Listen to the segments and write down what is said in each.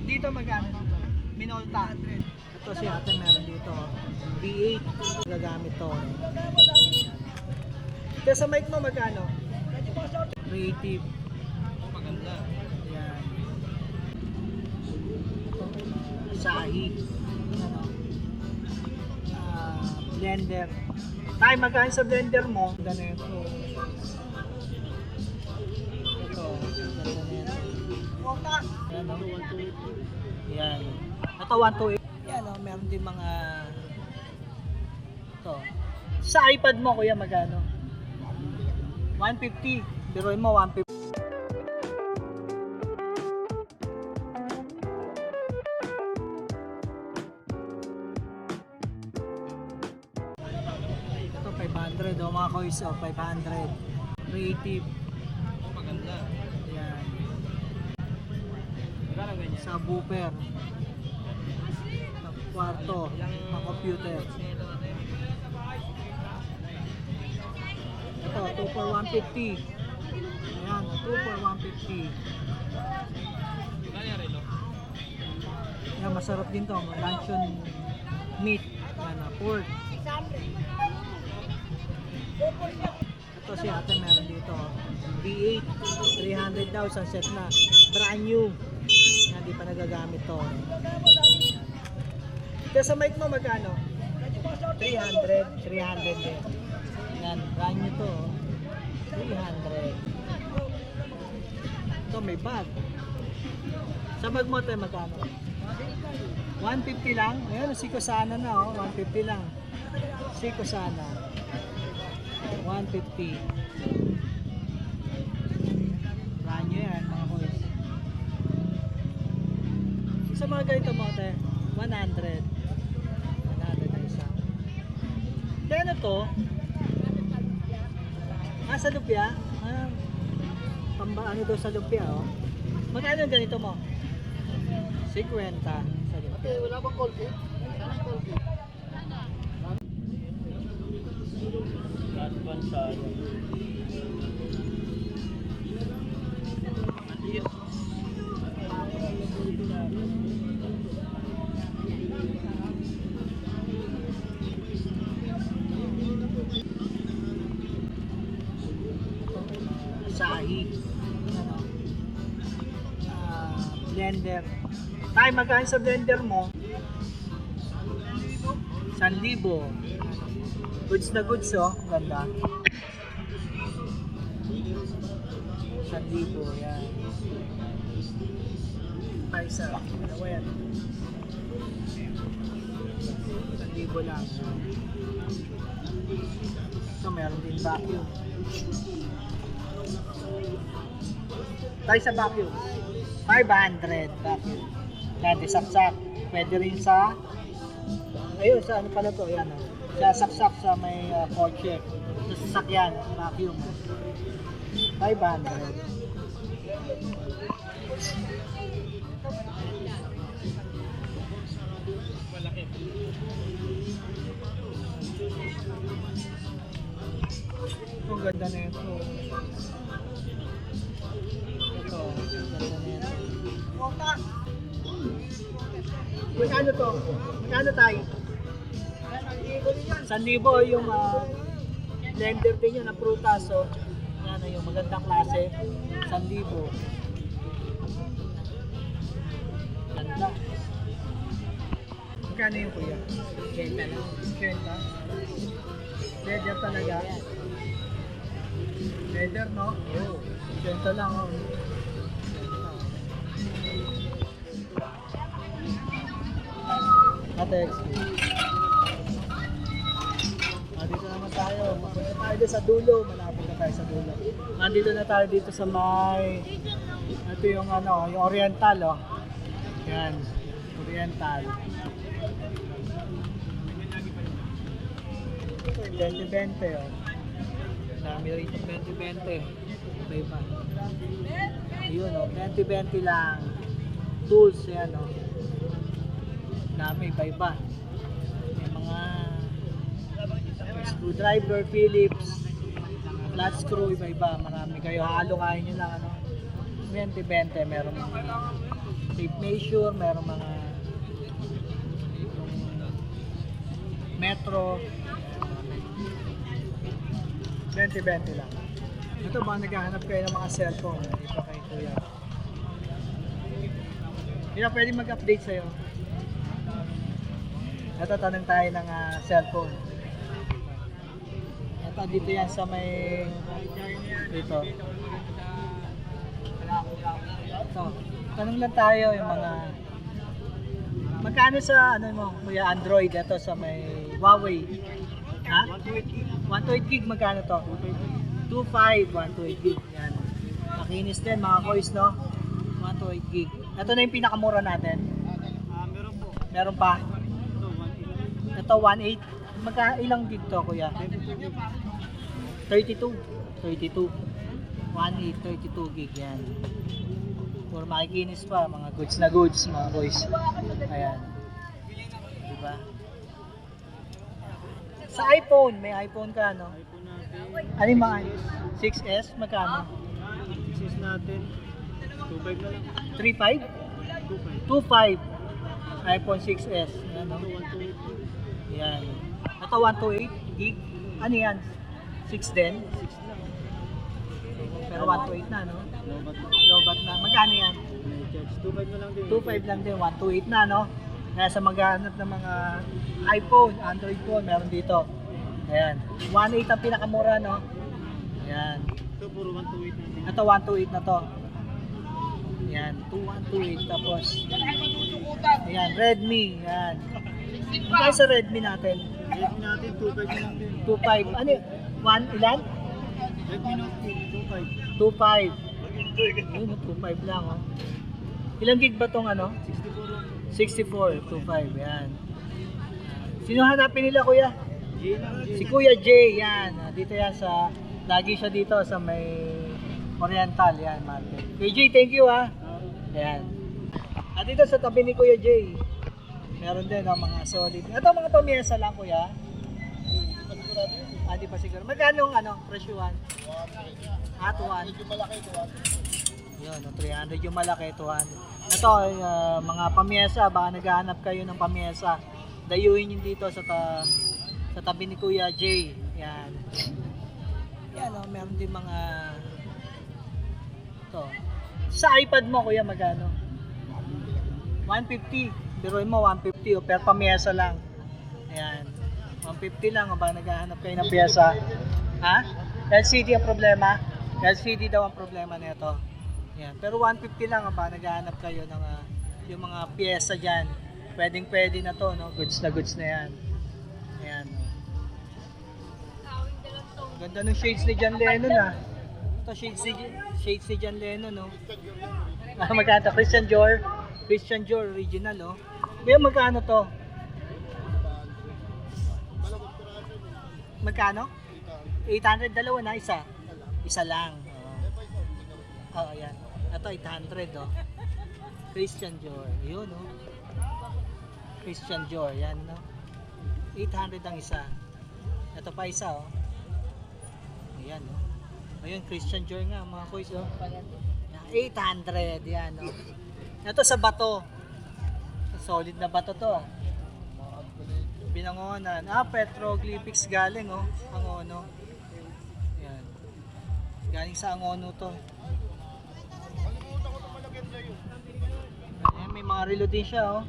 Dito magkano dito? Minolta. Ito si ate meron dito. V8 gagamit to. Kaya sa mic mo magkano? Creative. Maganda. Yan. Sahi. Ano? Blender. Tayo magkano sa blender mo? Ganito. Ito. Ganito. Yan. Ito 128. Yan o, meron din mga ito. Sa iPad mo kuya magkano? 150. Biruin mo 150. Ito 500 o mga kois o 500. Creative. Maganda. Yan. Subwoofer. Kwarto, mga computer. Ito, 2 for 150. Ayan, 2 for 150. Ayan, masarap din to. Luncheon meat. Ayan, pork. Ito si ate meron dito. V8, 300,000 set na. Brand new. Ayan, di pa nagagamit to. Kaya sa mic mo magkano? 300 din. Yan, brand new to. 300. Ito may bag. Sa bag mo tayo magkano? 150 lang. Ayan, si Kusana na oh. 150 lang. Si Kusana. 150. Brand new yan mga boys. Sa mga ganito mo tayo, 100. Kaya ano to? Sa lupya? Ano daw sa lupya oh? Magkano ganito mo? 50 sa lupya. Wala bang Colgate? Sana Colgate. Sahi. Ano? Blender. Tayo magkano sa blender mo? 1,000. Goods na goods oh. Ganda. 1,000. Yan. Paisa. Ano yan? 1,000 lang. Ito meron din vacuum. Tayo sa vacuum. 500 vacuum. Pwede saksak. Pwede rin sa ayun, sa ano pala to? Yan o. Sa saksak sa may kotse. Sa sasakyan. Vacuum. 500. Ang ganda na ito. Magkano to? Magkano tayo? 1,000 yung blender din yun na prutas. So, yan yung magandang klase. 1,000. Ganda. Magkano yung kuya? 80 lang. 80? Leather talaga. Leather no? Oo. 80 lang oh. Ate, dito naman tayo. Mapunta tayo dito sa dulo. Malapit na tayo sa dulo. Nandito na tayo dito sa may ito yung ano, yung Oriental oh. Yan. Oriental. Ito yung 20-20 oh. Dami rito 20-20. Iba-iba. Ayun oh, 20-20 lang. Tools yan oh. Dami, iba-iba. May mga screwdriver, Phillips, flat screw, iba-iba. Marami kayo. Halo kayo nyo lang ano. 20-20 meron mga tape measure, meron mga metro. 20-20 lang. Ito ba naghahanap kayo ng mga cellphone dito kay Kuya? Hindi na pwede mag-update sa'yo. Ito, tanong tayo ng cellphone. Ito, dito yan sa may... Dito. Ito, tanong lang tayo yung mga... Magkano sa, ano mo, Kuya, Android? Ito sa may Huawei. Ha? 128 gig, magkano to? 2.5, 128 gig. Yan. Makinis din mga boys, no? 128 gig. Ito na yung pinakamura natin. Meron po. Meron pa? Ito, 1.8. Ito 1.8. Ilang gig to, Kuya? 32. 32. 1.8, 32 gig yan. Puro makikinis pa, mga goods na goods, mga boys. Ayan. Diba? Sa iPhone, may iPhone ka, no? iPhone natin. Ano yung mga 6S? Magkano? 6 natin. 2.5 na lang. 3.5? 2.5. 2.5. iPhone 6S. Yan, no? Ito, 128. Yan. Ito 128 gig. Ano yan? 6 din? 6 lang. Pero 128 na, no? Lobat na. Lobat na. Magkano yan? May charge. 2.5 na lang din. 2.5 lang din. 128 na, no? Kaya sa maghanap ng mga iPhone, Android phone, meron dito. Ayan. 1.8 ang pinakamura, no? Ayan. Ito, puro 128 na din. Ito 128 na to. Ayan. 2128. Tapos, ayan. Redmi. Ayan. Magkano sa Redmi natin? Redmi natin, 2.5 na lang din. 2.5. Ano? Ilan? Redmi Note 2.5. 2.5. Ayun, 2.5 lang, oh. Ilang gig ba tong ano? 64 lang. 64, 2.5, yan. Sino hanapin nila, Kuya? J lang. Si Kuya Jay, yan. Dito yan sa, lagi siya dito sa may Oriental, yan, market. Kuya Jay, thank you, ha. Yan. At dito sa tabi ni Kuya Jay, meron din ang mga solid. Ito mga pamiyesa lang, Kuya. Di pa siguro. Magkano ang presyuhan? 200. Yung malaki, 200. Yun, 300 yung malaki, 200. Ito, mga pamiyesa, baka naghahanap kayo ng pamiyesa. Dayuhin yun dito sa tabi ni Kuya Jay. Yan. Yan, meron din mga... Ito. Sa iPad mo, Kuya, magkano? 150. Biruin mo, 150. Per pamiyesa lang. Ayan. 150 lang, ba naghahanap kayo ng piyesa? Ha? LCD ang problema? LCD daw ang problema nito. Yan. Pero 150 lang, ba naghahanap kayo ng yung mga piyesa dyan. Pwedeng-pwede na to, no? Goods na yan. Ayan. Ganda ng shades ni John Lennon, Ito shades ni John Lennon, no? Magkano? Christian Dior original, oh. May magkano to? Magkano? 800, dalawa na, isa. Isa lang. Oo, yan. Ito 800, oh. Christian Dior. Yun, oh. Christian Dior, yan, no. 800 ang isa. Ito pa isa, oh. Ayan, oh. Ayun, Christian Dior nga, mga boys, oh. 800, yan, oh. Ito sa bato. Solid na bato to, ah. Binangonan. Petroglyphics galing, oh. Angono. Yan. Galing sa Angono to. Ayan, may mga relo din siya, oh.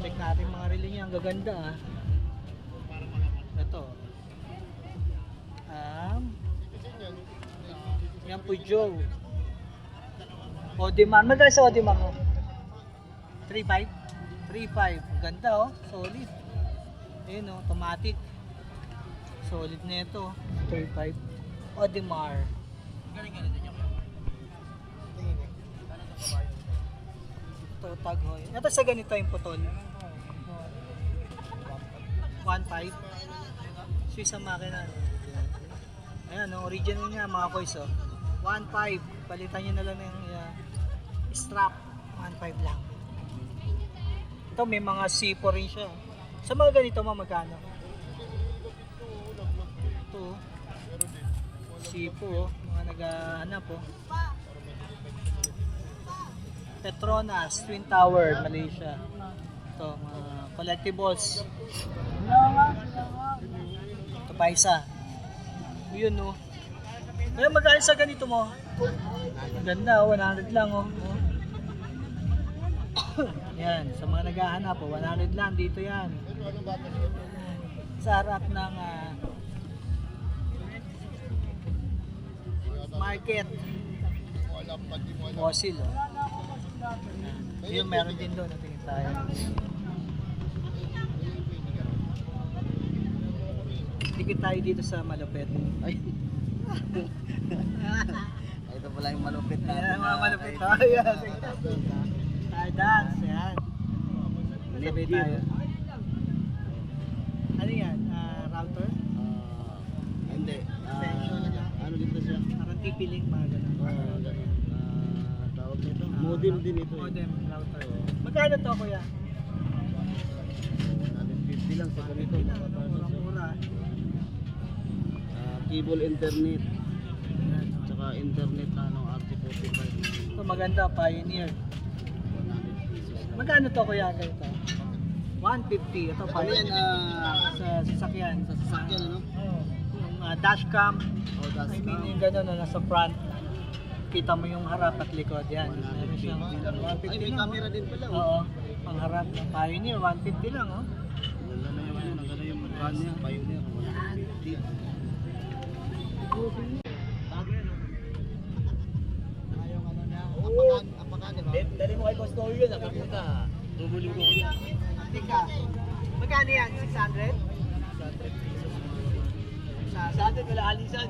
Check natin mga relo niya. Ang gaganda, ah. Ito. Yan po, Joe. Audemars. Magkano sa Audemars, oh? 3.5? 3.5. Ganda, oh. Solid. Ayun, oh. Automatic. Solid na ito. 3.5. Audemars. Ito, tag hoy. Ito sa ganito yung putol. 1.5. Swiss ang makina. Ayan, oh. Original nga, mga boys, oh. 1.5. Palitan nyo na lang yung strap. 1.5 lang. Ito may mga sipo rin siya. Sa mga ganito magkano? Ito. Sipo, mga naghahanap, oh. Petronas, Twin Tower, Malaysia. Ito, mga collectibles. Ito pa isa. Yun, no. Kaya magkano sa ganito mo? Ganda, 100 lang, oh. Yan, sa mga naghahanap, 100 lang dito yan. Sa harap ng market. Fossil, oh. Yun, meron din doon, natingin tayo. Tikit tayo dito sa malupit. Ay. Ito pala yung malupit natin. Ayan, mga malupit tayo. Tayo dance, yan. Sabi tayo. Ano yan? Router? Hindi. Extension na. Ano dito siya? Parang TP-Link, mga ganun. Ganun. Tawag nito. Modem din ito. Modem, router. Magkano to, kuya? 150 lang sa ganito. Mura-mura. Cable internet. Tsaka internet RT45. Ito maganda, Pioneer. Magkano to, kuya? Ganito? 150. Ito, Ano yan? Pioneer. Sa sasakyan. Sa sasakyan, ano? Oo. Yung dashcam. Oh, that's I mean, yung gano'n na nasa front. Kita mo yung harap at likod. Yan. Meron siyang 150 Ay, may lang, camera din pala. Oo. Pang harap ng Pioneer, 150 lang, oh. Ganda na yung ano, ganda yung brand niya. Pioneer, 150. Apakan, di ba? Dali mo kay Boss Toyo yun, napupunta. Bubuli ko yun. Tika. Magkano yan? 600? Sa atin, wala alisan.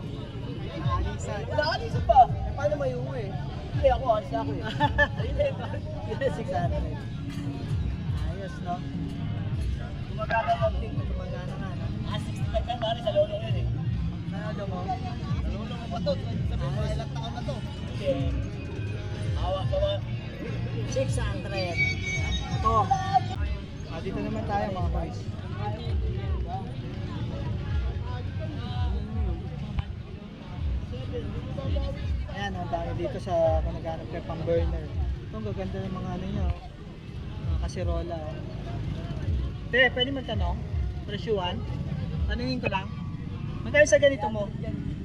Alisan. Wala alisan pa. Eh, paano may uwi? Hindi ako, alis na ako eh. Ayun na yun. Yun na 600. Ayos, no? Gumagana ng ting. Gumagana nga, no? 65 lang, pare, sa lolo yun eh. Ano mo? Sa lolo ko pa to. Sabi mo, ilang taon na to? Hindi. Awa sa mga. 600. Ito. Dito naman tayo, mga boys. Ayan, ang dami dito sa kung naghanap kayo pang burner. Ito, ang gaganda ng mga ano nyo. Mga kasirola. Oh. Te, pwede magtanong? Presyuan? Tanungin ko lang. Magkano sa ganito mo?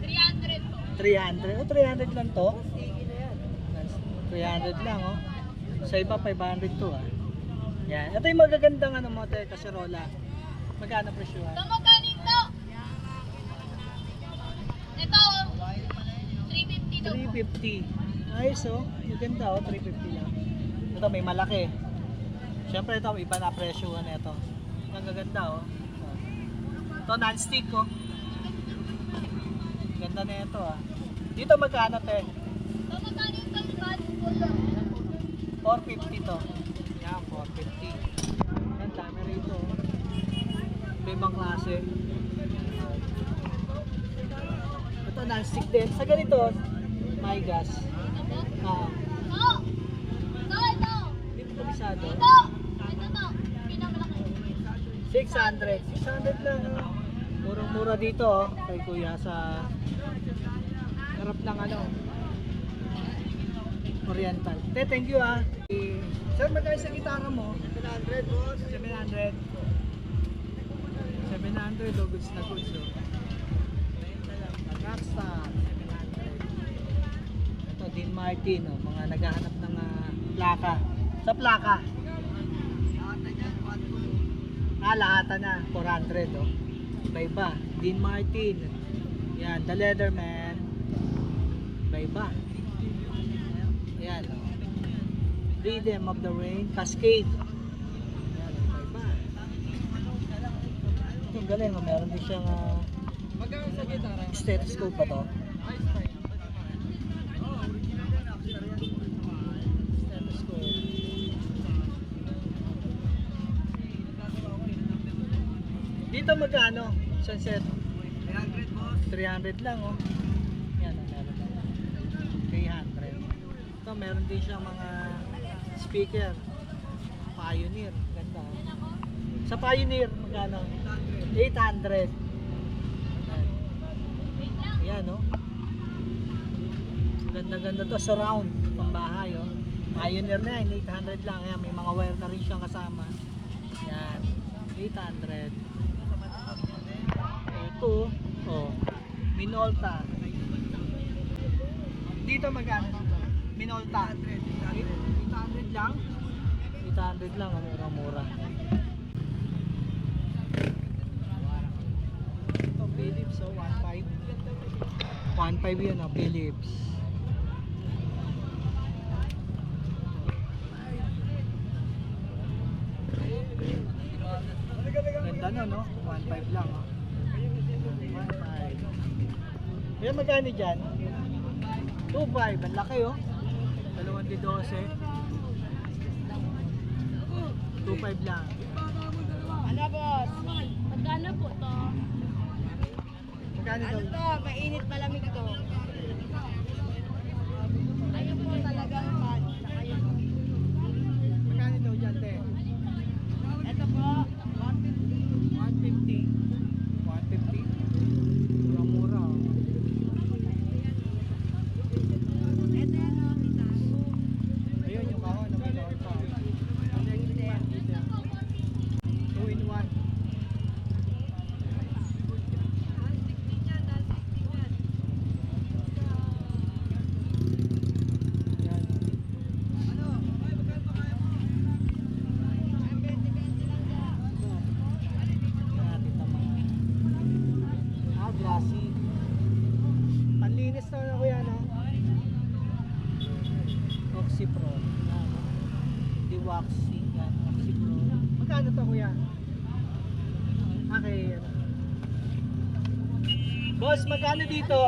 300 po. 300? O, 300 lang to? 300 lang, oh. Sa iba, 500 to, ah. Yan. Ito yung magagandang ano mo, te, kasirola. Magkano presyuan? Ito magaling to. Ito, 350 daw po. 350. Ayos, oh. Maganda, oh. 350 lang. Ito, may malaki. Siyempre, ito, iba na presyuhan ito. Ang gaganda, oh. Ito, non-stick, oh. Ganda na ito, ah. Dito, magkano, te? Ito magaling to. 450 to. Yan, 450. Ang dami rito. May ibang klase. Ito, non-stick din. Sa ganito, may gas. Ah, Ito. Ito. dito kabisado. Ito. Ito to. Pinamalaki. 600. 600 lang. Oh. Murang-mura dito, oh. Kay kuya sa harap ng ano. Oriental. Te, thank you, ah. Sir, magkano sa gitara mo? 700, boss. 700. 700, oh, goods na goods, oh. Rockstar, 700. Ito, Dean Martin, oh, mga naghahanap ng plaka. Sa plaka. Lahatan na, 400, oh. Iba-iba. Dean Martin. Yan, The Leatherman. Iba-iba. Ayan, oh. Rhythm of the Rain, Cascade. Ayan, iba-iba. Ito, galing, oh. Meron din siyang stethoscope ba to? Stethoscope. Dito magkano? Sunset? 300, boss. 300 lang, oh. Yan, oh, meron lang. 300. Ito, meron din siyang mga speaker. Pioneer. Ganda, oh. Sa Pioneer, magkano? 800. Ayan, oh. Ganda-ganda to. Surround. Pambahay, oh. Pioneer na yan, 800 lang. Ayan, may mga wire na rin siyang kasama. Yan, 800. Ito, oh, Minolta. Dito magkano dito? Minolta. 800 lang. 800 lang, mura-mura. Ito, Philips, oh, 1.5. 1.5 yun, oh, Philips. Ganda na, no? 1.5 lang, oh. 1.5. Yan, magkano dyan? 2.5, ang laki, oh. 2.12. 2.5 lang. Ano boss? Magkano po to? Magkano Ano daw? to? Mainit malamig to. Ayun po talagang pad. Ayun. Magkano daw dyan, te? Ito po, 150. 150. Mura-mura, oh. ito yan o, kita. Ayun yung kahon na may load pa. Two in one. Yan. Natin ito mga. Glassy. Panlinis na ako yan, no? Oxypro. Diwaxy. Yan, Oxypro. Magkano to, kuya? Okay. Boss, magkano dito?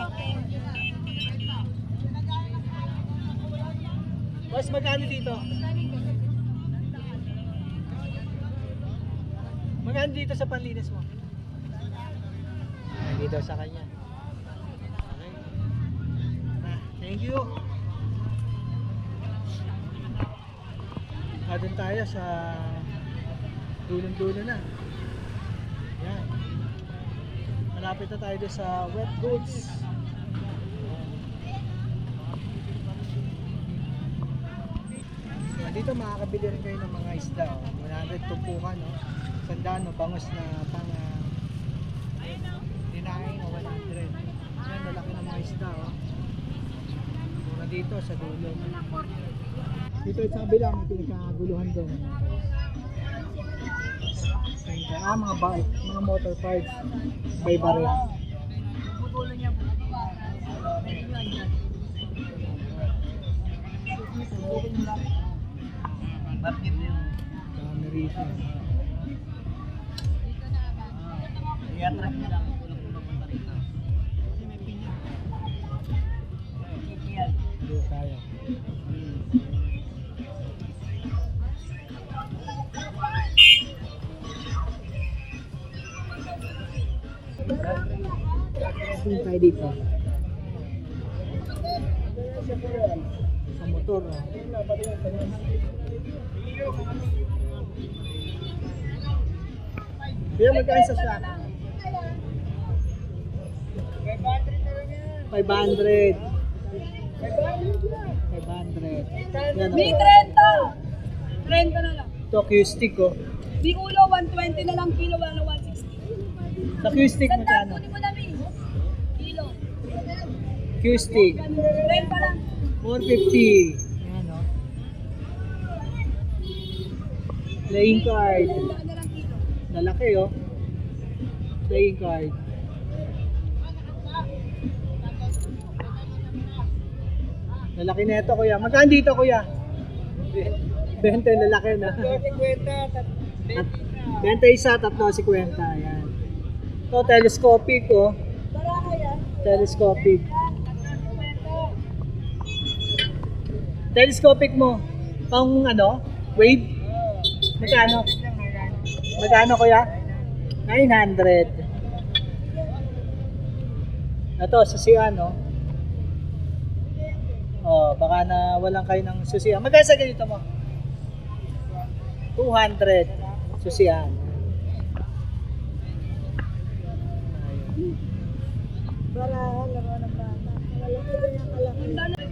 Boss, magkano dito? Magkano dito sa panlinis mo? Dito sa kanya. Okay. Thank you. Doon tayo sa dulong-dulo na. Yan. Malapit na tayo doon sa wet goods. Dito makakabili rin kayo ng mga isda. 100 tumpukan, no? Sandaan, bangus na pang dinaing o 100. Yan, malaki ng mga isda. Mura dito sa dulo. Dito sa kabila, may pinagkaguluhan doon. Mga bike, mga motor parts. May baril. Bakit yun? Dami rito. I-attract nyo lang. Kulang-kulang punta rito. Kasi may pinya. Yan. Dito tayo. Sino tayo dito? Sa motor, oh. Kaya magkain sa swak? 500. 500. Yan, May oh. 30! 30 na lang. Ito, Q-stick, oh. May ulo, 120 na lang kilo, wala na 160. Sa Q-stick, Sandaan, magkano? kunin mo na, Mi. Kilo. Q-stick, 30 lang. 450. Yan, oh. Playing card. Sandaan na lang kilo. Lalaki, oh. Playing card. Lalaki na ito, kuya. Magkano dito, kuya? 20, lalaki na. 20 isa, 350. Yan. Ito, telescopic, oh. Baraka yan. Telescopic. Telescopic mo. Pang ano? Wave? Magkano? Magkano, kuya? 900. Ito, susian, no? Oh, baka na walang kayo ng susian. Magkano sa ganito mo? 200. Susian. Baraka, laro ng bata. Malaki din yung kalaki.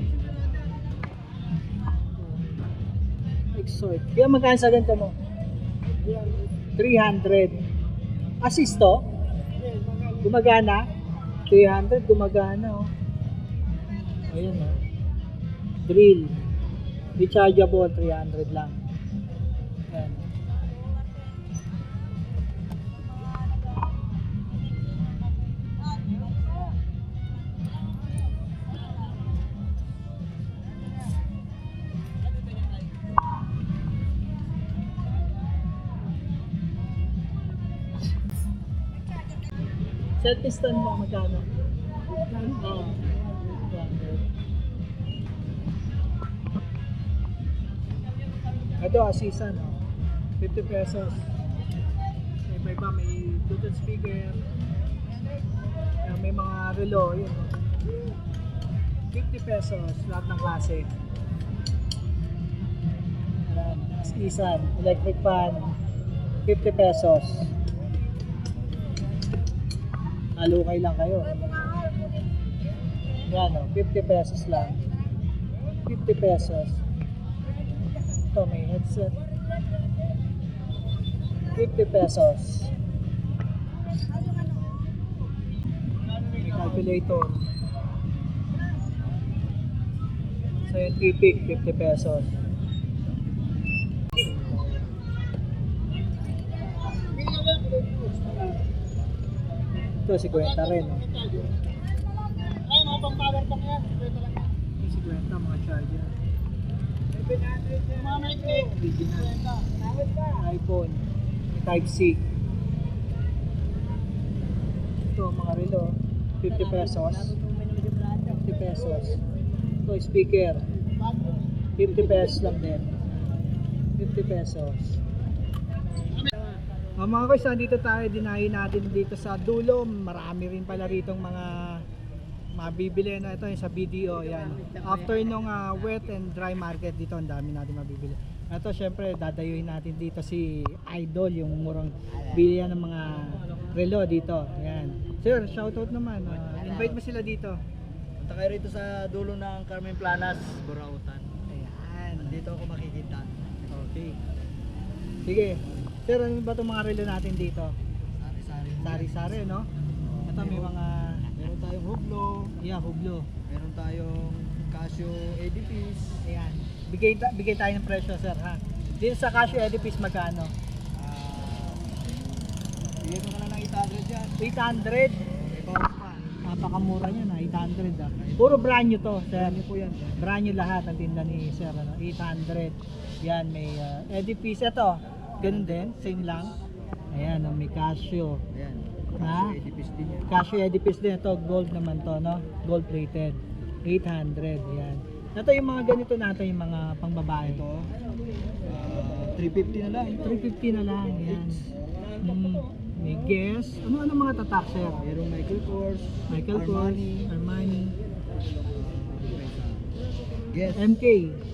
Exhort. Kaya magkano sa ganito mo? 300. Assist to? Gumagana? 300, gumagana oh. Ayun oh. Drill. Rechargeable, 300 lang. Ayan. Self piston mo magkano? Oo. 200. Ito, assistant, oh. 50 pesos. May iba, may Bluetooth speaker. May mga relo, yun. 50 pesos, lahat ng klase. Assistant, electric fan, 50 pesos. Alukay lang kayo. Yan o, 50 pesos lang. 50 pesos. Ito, may headset. 50 pesos. May calculator. Scientific, 50 pesos. Ito, 50 rin. Oh. Ay, mga pang-power bank yan. Ito lang yan. 50, mga charger. 700 mga Nike. Original. iPhone. Type-C. Ito, mga relo. 50 pesos. 50 pesos. Ito, speaker. 50 pesos lang din. 50 pesos. Mga guys, nandito tayo, dinahin natin dito sa dulo. Marami rin pala ritong mga mabibili na ito yung sa BDO. Yan. After nung wet and dry market dito, ang dami natin mabibili. Ito syempre dadayuhin natin dito si Idol, yung murang bilihan ng mga relo dito. Yan. Sir, shoutout naman. Invite mo sila dito. Punta kayo rito sa dulo ng Carmen Planas, Burautan. Ayan. Dito ako makikita. Okay. Sige. Sir, ano ba itong mga relo natin dito? Sari-sari. Sari-sari, no? Ito may mga... Meron tayong Hublot. Yeah, hublo. Meron tayong Casio Edifice. Ayan. Bigay tayo ng presyo, sir, ha? Dito sa Casio Edifice, magkano? Bigay ko na lang ng 800 yan. 800. May bawas pa. Napakamura niya na, 800 ah. Puro brand new to, sir. Ano po yan? Brand new lahat ang tinda ni sir, ano? 800. Yan, may Edifice. Ito, ganun din, same lang. Ayan, may Casio. Ayan. Ha? Casio Edifice din yan. Casio Edifice din. Ito, gold naman to, no? Gold plated. 800, yan. Ito yung mga ganito natin, yung mga pangbabae. Ito, 350 na lang. 350 na lang, yan. May Guess. Ano mga tatak, sir? Merong Michael Kors, Michael Kors, Armani, Guess, MK.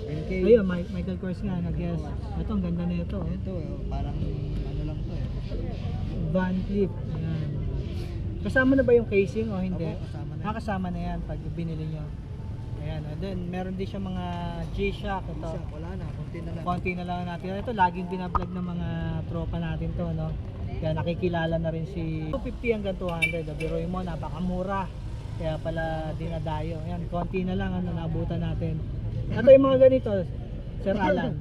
NK. Ayun, Michael Kors nga, nag-guess. Ito, ang ganda na ito. Ito, parang ano lang to eh. Van Cleef. Ayan. Kasama na ba yung casing o hindi? Opo, kasama na. Kasama na yan pag binili nyo. Ayan, then meron din siya mga G-Shock. Ito, Wala na, konti na lang. konti na lang natin. Ito, laging binablog ng mga tropa natin to, no? Kaya nakikilala na rin si 250 hanggang 200. Biruin mo, napakamura. Kaya pala dinadayo. Ayan, konti na lang ano nabutan natin. Ito yung mga ganito, Sir Alan.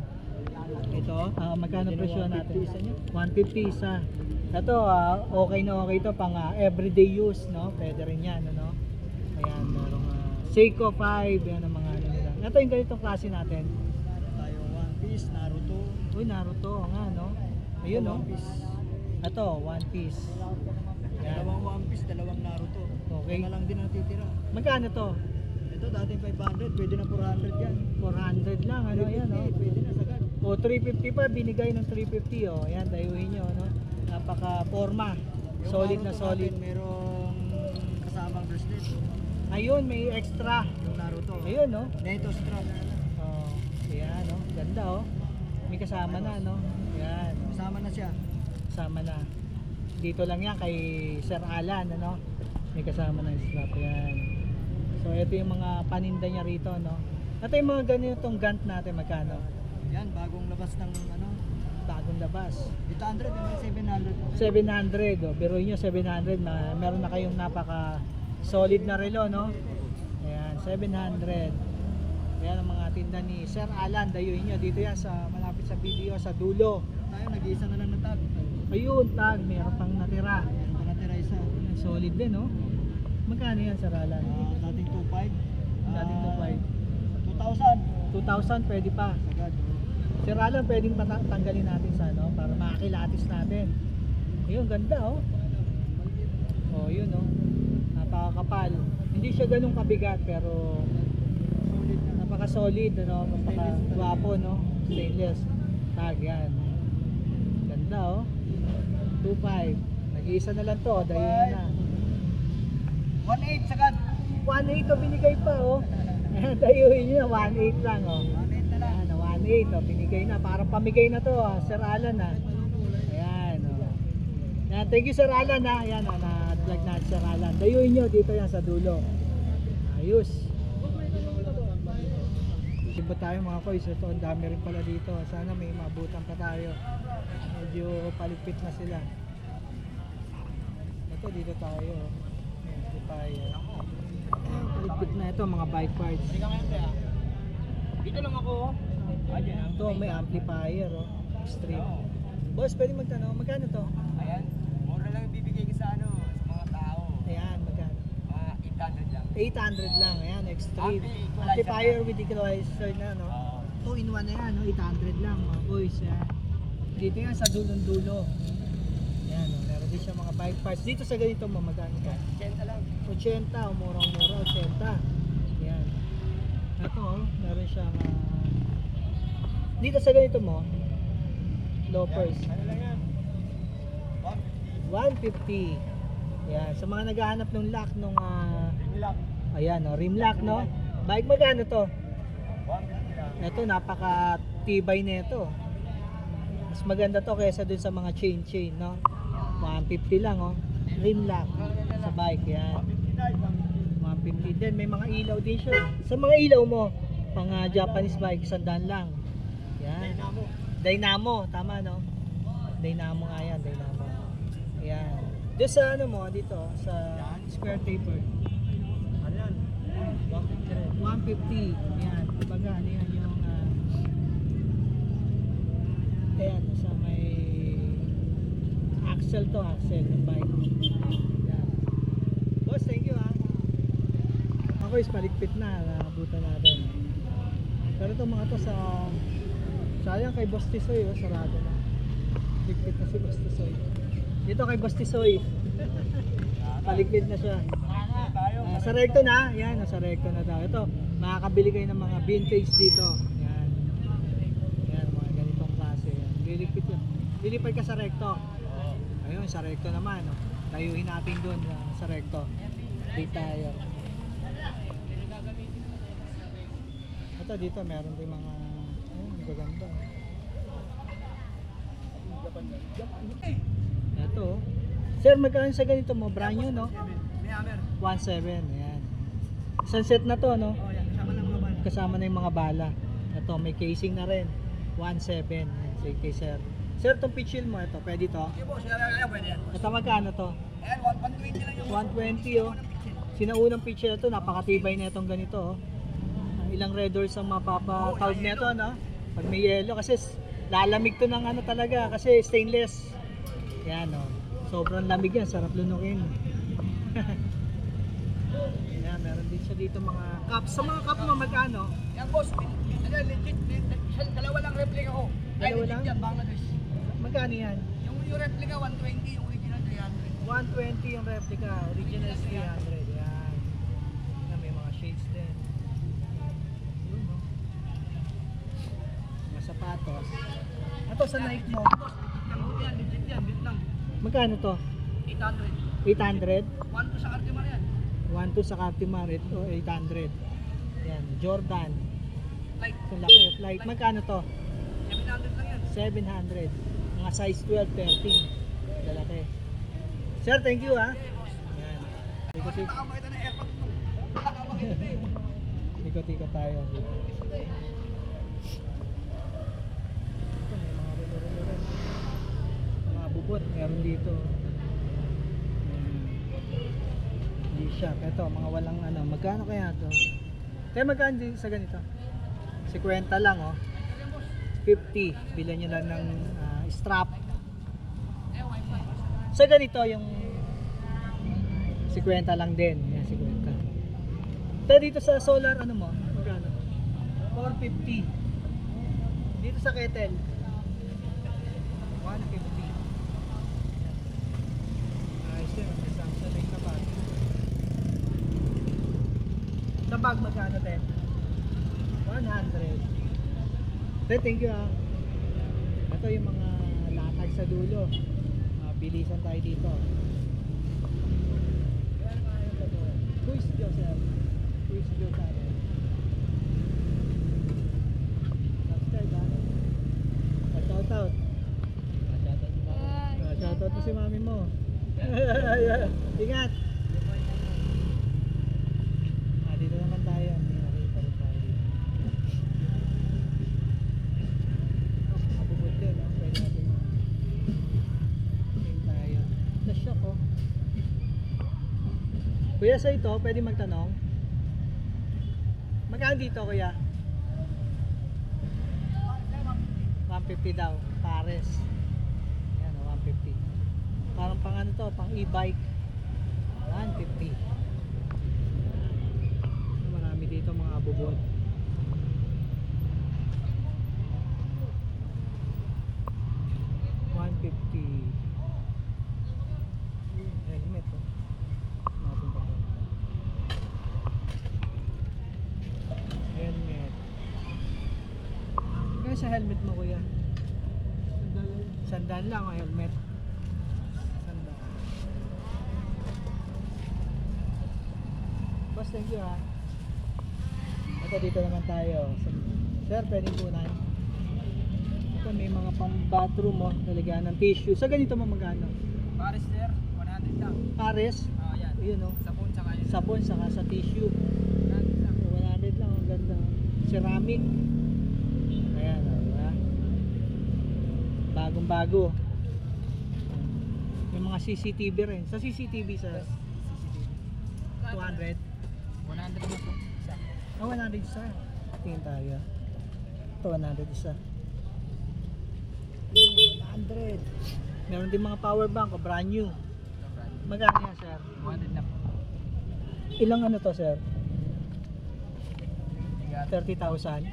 Ito, magkano presyo natin? 150 isa. Ito, okay na okay to pang everyday use, no? Pwede rin yan, ano? Ayan, merong Seiko 5, yan ang mga ano nila. Ito yung ganitong klase natin. Tayo One Piece, Naruto. Uy, Naruto nga, no? Ayun, no? One Piece. Ito, One Piece. Yan. Dalawang One Piece, dalawang Naruto. Okay. Ito na lang din ang titira. Magkano to? Ito dating 500, pwede na 400 yan. 400 lang, ano yan, no? Pwede na sagad. O 350 pa, binigay ng 350, oh. Ayan, dayuhin nyo, no? Napaka-forma. Yung Solid na Naruto solid. natin, merong kasamang bracelet. Ayun, may extra. Yung Naruto. Ayun, no? Neto strap. Oh, ayan, no? Ganda, oh. May kasama na, no? Ayan, Kasama na siya. kasama na. Dito lang yan kay Sir Alan, ano? May kasama na yung strap, yan. So, ito yung mga paninda niya rito, no? Ito yung mga ganitong gant natin, magkano? Yan, bagong labas ng ano, Bagong labas. 800, may 700. 700, oh. Pero nyo 700, meron na kayong napaka solid na relo, no? Ayan, 700. Ayan ang mga tinda ni Sir Alan. Dayuhin nyo dito yan sa malapit sa video, sa dulo. Tayo, nag-iisa na lang ng tag. Ayun, tag, meron pang natira. Meron pa natira isa. Solid din, no? Magkano yan, Sir Alan? Dating 2.5. Dating 2,000. 2,000, pwede pa. Agad. Sir Alan, pwedeng tanggalin natin sa ano, para makakilatis natin. Ayun, ganda, oh. Oh, yun, oh. Napakakapal. Hindi siya ganun kabigat, pero napaka-solid, ano, napaka-gwapo, no? Stainless. Tag, yan. Ganda, oh. 2.5. Nag-iisa na lang to, dahil na. 1.8 sagad. 1.8 to binigay pa, oh. Dayuhin nyo, 1.8 lang, oh. 1.8 na lang. Ayan, 1.8, oh. Binigay na. Parang pamigay na to, ah. Sir Alan, ah. Ayan, oh. Yan, thank you, Sir Alan, ah. Ayan, ah, na-vlog na Sir Alan. Dayuhin nyo, dito yan sa dulo. Ayos. Iba tayo mga koys, ito ang dami rin pala dito. Sana may mabutan pa tayo. Medyo paligpit na sila. Ito dito tayo. Ayan, dito tayo. Paligpit na ito mga bike parts. Hindi ka ngayon kaya. Dito lang ako. Ayan. Ito may amplifier, oh. Extreme. Boss, pwede magtanong, magkano to? Ayan. Mura lang ibibigay ko sa ano, sa mga tao. Ayan, magkano? 800 lang. 800 lang, ayan, extreme. Equalizer Amplifier with equalizer na, no? Oo. 2 in 1 na yan, no? 800 lang, mga boys, yan. Dito yan sa dulong-dulo. Ayan, no? Meron din siya mga bike parts. Dito sa ganito mo, magkano to? 80 lang. 80, umurang-mura, 80. Ayan. Ito, oh, meron siyang, dito sa ganito mo, loafers. Ano lang yan? 150. Ayan, sa mga naghahanap ng lock nung Lock. ayan, no, rim lock, no? Bike magkano to? 150 lang. Ito napaka tibay nito. Mas maganda to kaysa dun sa mga chain, no? 150 lang, oh. Rim lock sa bike, yan. 150 din, may mga ilaw din siya. Sa mga ilaw mo, pang Japanese bike, 100 lang. Yan. Dynamo, tama, no? Dynamo nga yan, Dynamo. Yan. Doon sa ano mo, dito, sa square taper. Ano yan? 150 rin. 150. Yan. Kumbaga, ano yan yung ayan, sa may axle to, axle ng bike. Yan. Boss, thank you, ha. Ako is paligpit na, nakabutan natin. Pero itong mga to sa sayang kay Boss Tisoy, oh, sarado na. Ligpit na si Boss Tisoy. Dito kay Boss Tisoy. Paligpit na siya. Sa recto na, yan, sa recto na daw. Ito, makakabili kayo ng mga vintage dito. Yan. Yan, mga ganitong klase. Yan. Liligpit yun. Lilipad ka sa recto. Ayun, sa recto naman. Oh. Tayuhin natin doon sa recto. Dito tayo. Ito dito, meron din mga gaganda. Ito, oh. Sir, magkano sa ganito mo? Brand new, no? May hammer. 1.7, ayan. Sunset na to, no? Oh, yan. Kasama ng mga bala. Kasama na yung mga bala. Ito, may casing na rin. 1.7. Ayan, sige kay sir. Sir, itong pitch shield mo, ito, pwede to? Sige po, kaya pwede yan. Ito, magkano to? Ayan, 120 lang yung 120, oh. Sinaunang pitch shield ito, napakatibay na itong ganito, oh. Ilang red doors ang mapapatawag nito, no? Pag may yellow, kasi lalamig to ng ano talaga, kasi stainless. Yan, oh. Sobrang lamig yan, sarap lunukin. Yan, meron din siya dito mga cups. Sa mga cup mo, magkano? Yan boss, legit, dalawa lang replica ko. Ay, Dalawa legit lang? yan, Bangladesh. Magkano yan? Yung replica 120, yung original 300. 120 yung replica, original 300. Yan. Yan, may mga shades din. Yun, no? Mga sapatos. Ito sa Nike mo, Legit yan, Vietnam. magkano to? 800. 800? 1 to sa Cartimar yan. 1 to sa Cartimar, ito 800. Yan, Jordan. Like, Ito laki, flight. Magkano to? 700 lang yan. 700. Mga size 12, 13. Lalaki. Sir, thank you, ha. Yan. Ikot-ikot. Nakamakita na airport. Nakamakita na eh. Ikot-ikot tayo. abubot, meron dito. G-Shock. Ito, mga walang ano. Magkano kaya to? Kaya magkano din sa ganito? 50 lang oh. 50. Bilan nyo lang ng strap. Sa ganito yung 50 lang din. Yan, 50. Pero dito sa solar, ano mo? Magkano? 450. Dito sa kettle, 150. Ayos yun. May Samsung na bag. Sa bag magkano din? 100. Okay, thank you ah. Ito yung mga latag sa dulo. Bilisan tayo dito. Luis Joseph. Luis Joseph. Subscribe ha. Shoutout. Shoutout mo si mami mo. Ingat. Dito naman tayo. Nakita rin tayo dito. Mabubot din. Pwede natin tayo. Na-shock oh. Kuya, sa ito, pwede magtanong? Magkano dito, kuya? 150 daw, pares. Ayan, 150. Parang pang ano to, pang e-bike. 150. Marami dito mga abubot. $150. Helmet oh. Natin pa. Helmet. Kaya sa helmet mo kuya? Sandal lang ang helmet. Sandal. Boss, thank you ha. Ito dito naman tayo. Sir, pwedeng kunan. Ito may mga pang bathroom mo. Nalagyan ng tissue. Sa ganito mo magkano? Paris sir, 100 lang. Pares. Yan. Yun o. Sabon tsaka yun. Sabon saka sa tissue. 100 lang. 100 lang. Ang ganda. Ceramic. Ayan. Diba? Bagong bago. May mga CCTV rin. Sa CCTV sa 200. 100 na po. Isa. 100 isa. Tingin tayo. Ito 100 isa. 100. Meron din mga power bank o brand new. Magkano yan, sir? 100 na po. Ilang ano to, sir? 30,000.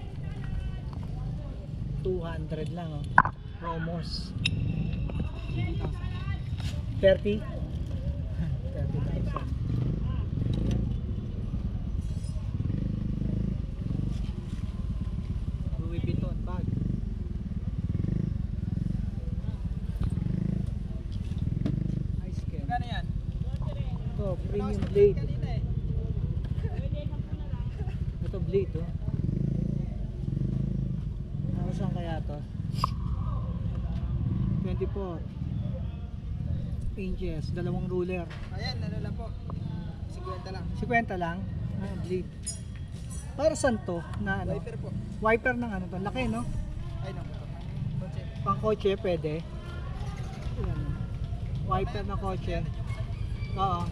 200 lang oh. Promos. 30. 30,000. Louis Vuitton bag. Ice cream. Magkano yan? Ito, premium blade. Ito blade oh. Ano saan kaya to? 24 inches, dalawang ruler. Ayan, ano lang po. 50 lang. 50 lang. Blade. Para saan to? Na ano? Wiper po. Wiper ng ano to? Laki no? Ay no. Kotse. Pang kotse pwede. Ayan. Wiper ng kotse. Oo.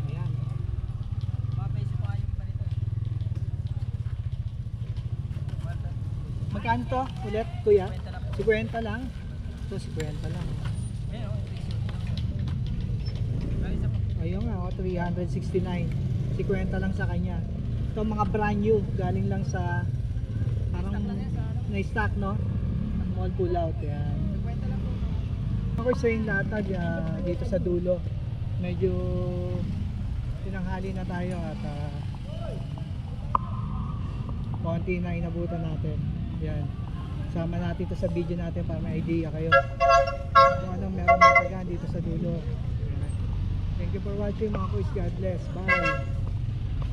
Ayan. Mga peso pa kayo pa nito. Magkano to? Ulit kuya? 50 lang po. 50 lang. Ito 50 lang. Ayan o. Ay, isa po. Ayun nga, oh, 369. 50 lang sa kanya. Ito mga brand new, galing lang sa parang na-stock no? Mall pull out yan. 50 lang po. Ako sa yung latag dito sa dulo. Medyo tinanghali na tayo at konti na inabutan natin. Yan. Sama natin ito sa video natin para may idea kayo kung anong meron natagaan dito sa dulo. Thank you for watching mga kuys. God bless. Bye.